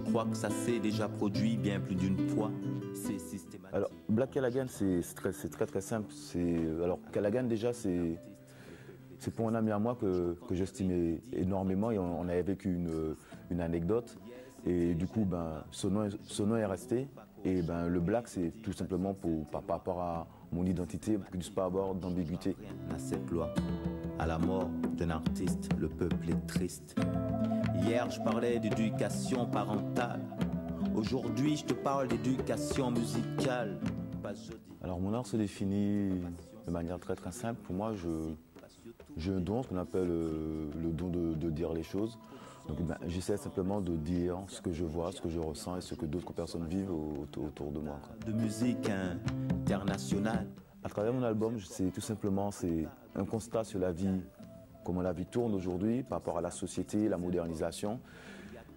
crois que ça s'est déjà produit bien plus d'une fois. C'est systématique. Alors, Black Callaghan, c'est très simple. Alors, Callaghan, déjà, c'est pour un ami à moi que j'estimais énormément et on avait vécu une anecdote. Et du coup, son nom est resté. Et le Black, c'est tout simplement par rapport à mon identité, pour qu'il ne puisse pas avoir d'ambiguïté. À cette loi, à la mort d'un artiste, le peuple est triste. Hier, je parlais d'éducation parentale. Aujourd'hui, je te parle d'éducation musicale. Alors, mon art se définit de manière très simple. Pour moi, j'ai un don, ce qu'on appelle le don de dire les choses. Donc j'essaie simplement de dire ce que je vois, ce que je ressens et ce que d'autres personnes vivent autour de moi. De musique internationale. À travers mon album, c'est tout simplement un constat sur la vie, comment la vie tourne aujourd'hui par rapport à la société, la modernisation.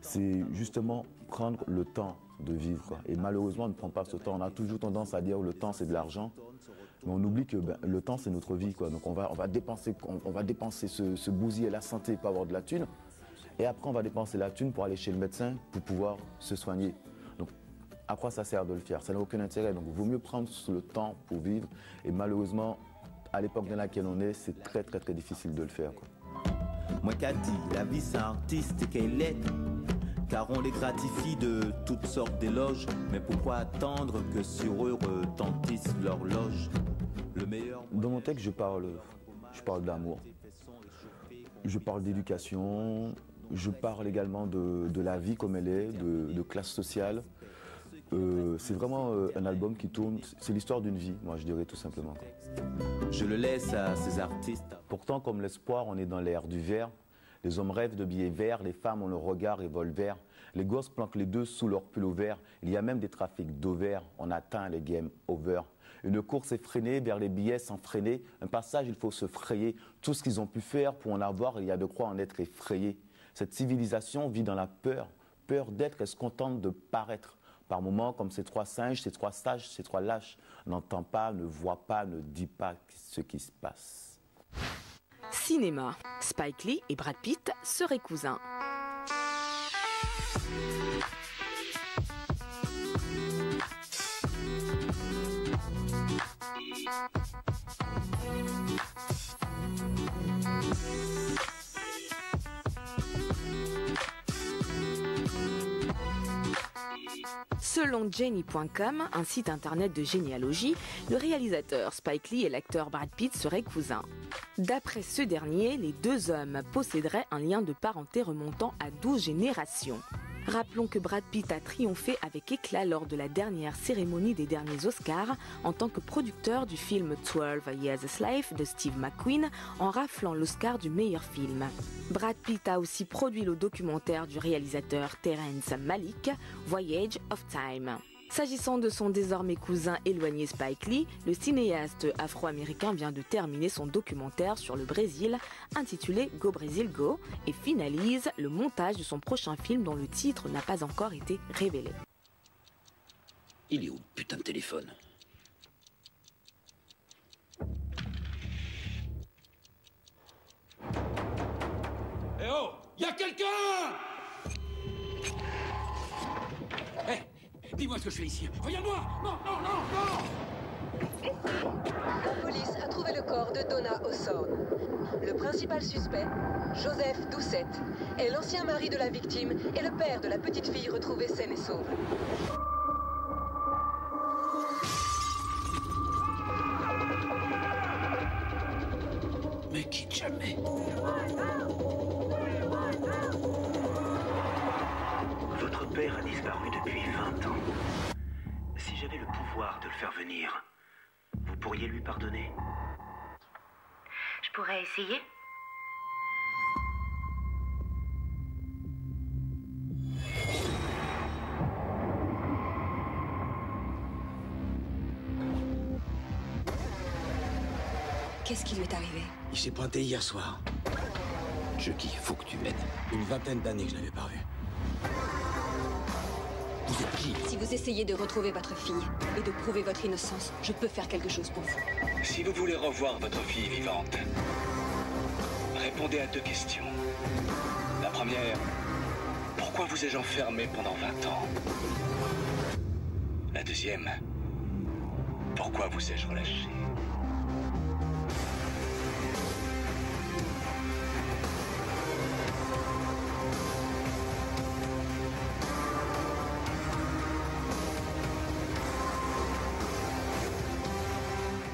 C'est justement prendre le temps de vivre, quoi. Et malheureusement, on ne prend pas ce temps. On a toujours tendance à dire que le temps, c'est de l'argent. Mais on oublie que le temps, c'est notre vie, quoi. Donc on va dépenser se bousiller la santé pour avoir de la thune. Et après, on va dépenser la thune pour aller chez le médecin pour pouvoir se soigner. Donc, à quoi ça sert de le faire? Ça n'a aucun intérêt. Donc, il vaut mieux prendre le temps pour vivre. Et malheureusement, à l'époque dans laquelle on est, c'est très difficile de le faire, quoi. Moi qu'a dit, la vie c'est un artiste et qu'elle est. Car on les gratifie de toutes sortes d'éloges. Mais pourquoi attendre que sur eux retentisse l'horloge? Le meilleur. Dans mon texte, je parle d'amour. Je parle d'éducation. Je parle également de la vie comme elle est, de classe sociale. C'est vraiment un album qui tourne, c'est l'histoire d'une vie, moi je dirais tout simplement. Je le laisse à ces artistes. Pourtant, comme l'espoir, on est dans l'ère du vert. Les hommes rêvent de billets verts, les femmes ont le regard revolver. Les gosses planquent les deux sous leur pull vert. Il y a même des trafics d'ovaires, on atteint les game over. Une course effrénée vers les billets sans freiner. Un passage, il faut se frayer. Tout ce qu'ils ont pu faire pour en avoir, il y a de quoi en être effrayé. Cette civilisation vit dans la peur, peur d'être et se contente de paraître. Par moments, comme ces trois singes, ces trois sages, ces trois lâches, n'entend pas, ne voit pas, ne dit pas ce qui se passe. Cinéma. Spike Lee et Brad Pitt seraient cousins. Selon Jenny.com, un site internet de généalogie, le réalisateur Spike Lee et l'acteur Brad Pitt seraient cousins. D'après ce dernier, les deux hommes posséderaient un lien de parenté remontant à 12 générations. Rappelons que Brad Pitt a triomphé avec éclat lors de la dernière cérémonie des derniers Oscars en tant que producteur du film 12 Years a Slave de Steve McQueen en raflant l'Oscar du meilleur film. Brad Pitt a aussi produit le documentaire du réalisateur Terrence Malick, Voyage of Time. S'agissant de son désormais cousin éloigné Spike Lee, le cinéaste afro-américain vient de terminer son documentaire sur le Brésil, intitulé Go Brésil Go, et finalise le montage de son prochain film dont le titre n'a pas encore été révélé. Il est où le putain de téléphone? Eh oh! Y'a quelqu'un! Eh! Dis-moi ce que je fais ici. Regarde-moi! Non, non, non, non! La police a trouvé le corps de Donna Hawthorne. Le principal suspect, Joseph Doucette, est l'ancien mari de la victime et le père de la petite fille retrouvée saine et sauve. Mais quitte jamais. Votre père a disparu depuis 20 ans. Si j'avais le pouvoir de le faire venir, vous pourriez lui pardonner? Je pourrais essayer. Qu'est-ce qui lui est arrivé? Il s'est pointé hier soir. Chucky, faut que tu m'aides. Une vingtaine d'années que je l'avais pas vu. Vous êtes qui? Si vous essayez de retrouver votre fille et de prouver votre innocence, je peux faire quelque chose pour vous. Si vous voulez revoir votre fille vivante, répondez à 2 questions. La première, pourquoi Pourquoi vous ai-je enfermé pendant 20 ans? La deuxième, pourquoi vous ai-je relâché?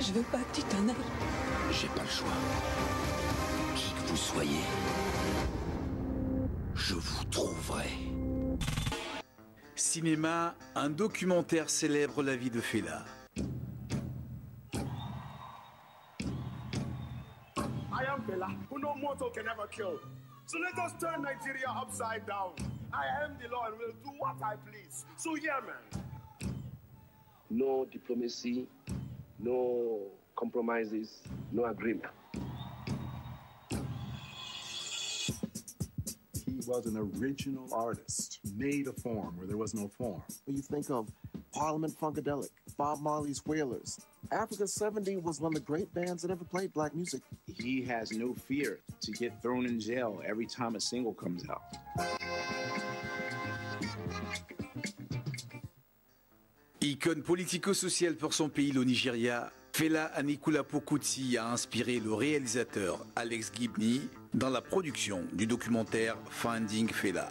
Je veux pas que tu t'en ailles. J'ai pas le choix. Qui que vous soyez, je vous trouverai. Cinéma, un documentaire célèbre la vie de Fela. I am Fela, who no mortal can ever kill. So let us turn Nigeria upside down. I am the law and will do what I please. So yeah, man. No diplomacy, no compromises, no agreement. He was an original artist, made a form where there was no form. When you think of Parliament Funkadelic, Bob Marley's Wailers, Africa 70 was one of the great bands that ever played black music. He has no fear to get thrown in jail every time a single comes out. Icône politico-sociale pour son pays, le Nigeria, Fela Anikulapo Kuti a inspiré le réalisateur Alex Gibney dans la production du documentaire Finding Fela.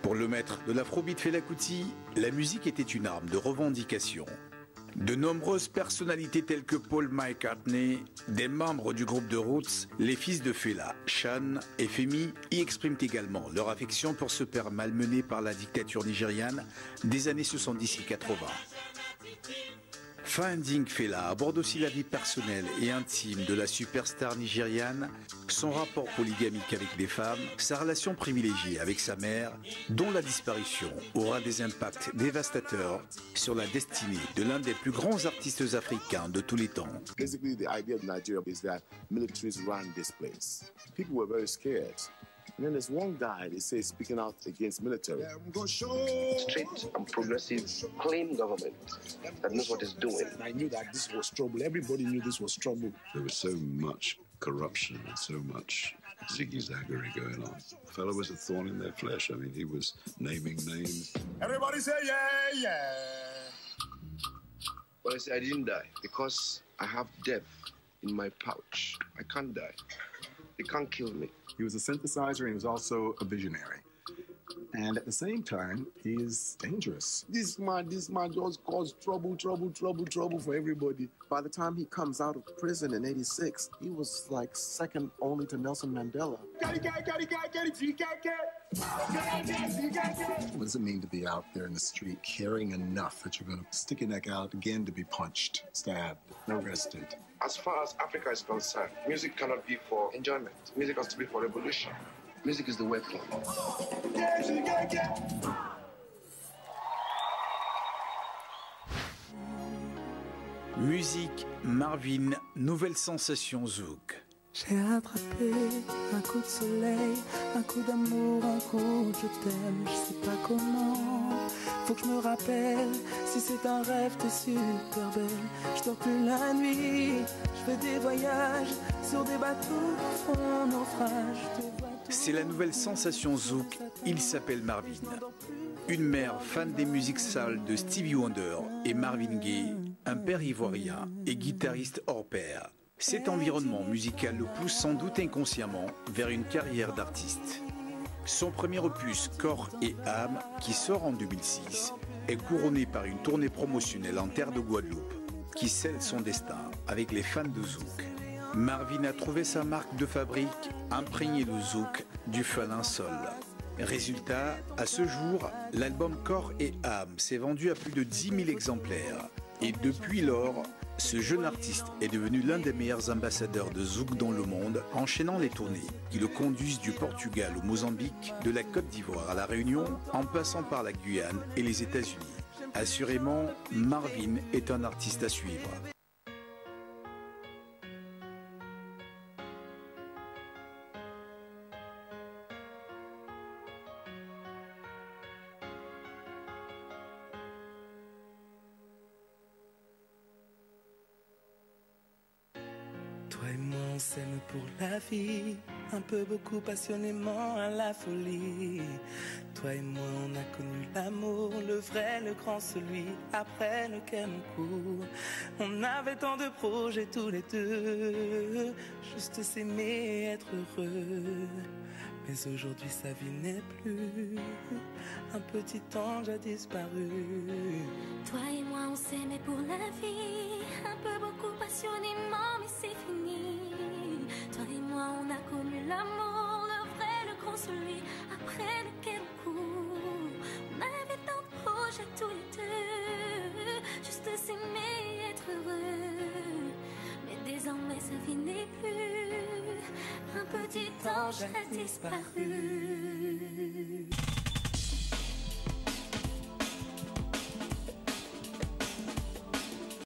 Pour le maître de l'afrobeat Fela Kuti, la musique était une arme de revendication. De nombreuses personnalités telles que Paul McCartney, des membres du groupe de Roots, les fils de Fela, Sean et Femi, y expriment également leur affection pour ce père malmené par la dictature nigériane des années 70 et 80. Finding Fela aborde aussi la vie personnelle et intime de la superstar nigériane, son rapport polygamique avec les femmes, sa relation privilégiée avec sa mère, dont la disparition aura des impacts dévastateurs sur la destinée de l'un des plus grands artistes africains de tous les temps. Basically, the idea of Nigeria is that militaries run this place. People were very scared. And then there's one guy, they say, speaking out against military. Straight and progressive, clean government that knows what it's doing. I knew that this was trouble. Everybody knew this was trouble. There was so much corruption and so much ziggy-zaggery going on. The fellow was a thorn in their flesh. I mean, he was naming names. Everybody say, yeah, yeah. But I say I didn't die because I have death in my pouch. I can't die. They can't kill me. He was a synthesizer and he was also a visionary. And at the same time, he is dangerous. This man just caused trouble for everybody. By the time he comes out of prison in '86, he was like second only to Nelson Mandela. What does it mean to be out there in the street caring enough that you're going to stick your neck out again to be punched, stabbed, arrested? As far as Africa is concerned, music cannot be for enjoyment. Music has to be for revolution. Music is the weapon. Musique, Marvin, nouvelle sensation zouk. J'ai attrapé un coup de soleil, un coup d'amour, un coup de je t'aime, je sais pas comment. Faut que je me rappelle, si c'est un rêve, t'es super belle. Je dors plus la nuit, je fais des voyages sur des bateaux qui font naufrage. C'est la nouvelle sensation zouk, il s'appelle Marvin. Une mère fan des musiques sales de Stevie Wonder et Marvin Gaye, un père ivoirien et guitariste hors pair. Cet environnement musical le pousse sans doute inconsciemment vers une carrière d'artiste. Son premier opus, Corps et âme, qui sort en 2006, est couronné par une tournée promotionnelle en terre de Guadeloupe, qui scelle son destin avec les fans de zouk. Marvin a trouvé sa marque de fabrique, imprégné le zouk du feu sol. Résultat, à ce jour, l'album Corps et âme s'est vendu à plus de 10 000 exemplaires. Et depuis lors, ce jeune artiste est devenu l'un des meilleurs ambassadeurs de zouk dans le monde, enchaînant les tournées qui le conduisent du Portugal au Mozambique, de la Côte d'Ivoire à la Réunion, en passant par la Guyane et les États-Unis. Assurément, Marvin est un artiste à suivre. Toi et moi, on s'aime pour la vie, un peu, beaucoup, passionnément, à la folie. Toi et moi, on a connu l'amour, le vrai, le grand, celui après lequel on court. On avait tant de projets tous les deux, juste s'aimer et être heureux. Mais aujourd'hui sa vie n'est plus, un petit ange a disparu. Toi et moi on s'aimait pour la vie, un peu, beaucoup, passionnément, mais c'est fini. Toi et moi on a connu l'amour, le vrai, le grand, celui après lequel on court. On avait tant de projets tous les deux, juste s'aimer et être heureux. Mais désormais sa vie n'est plus, un petit ange a disparu.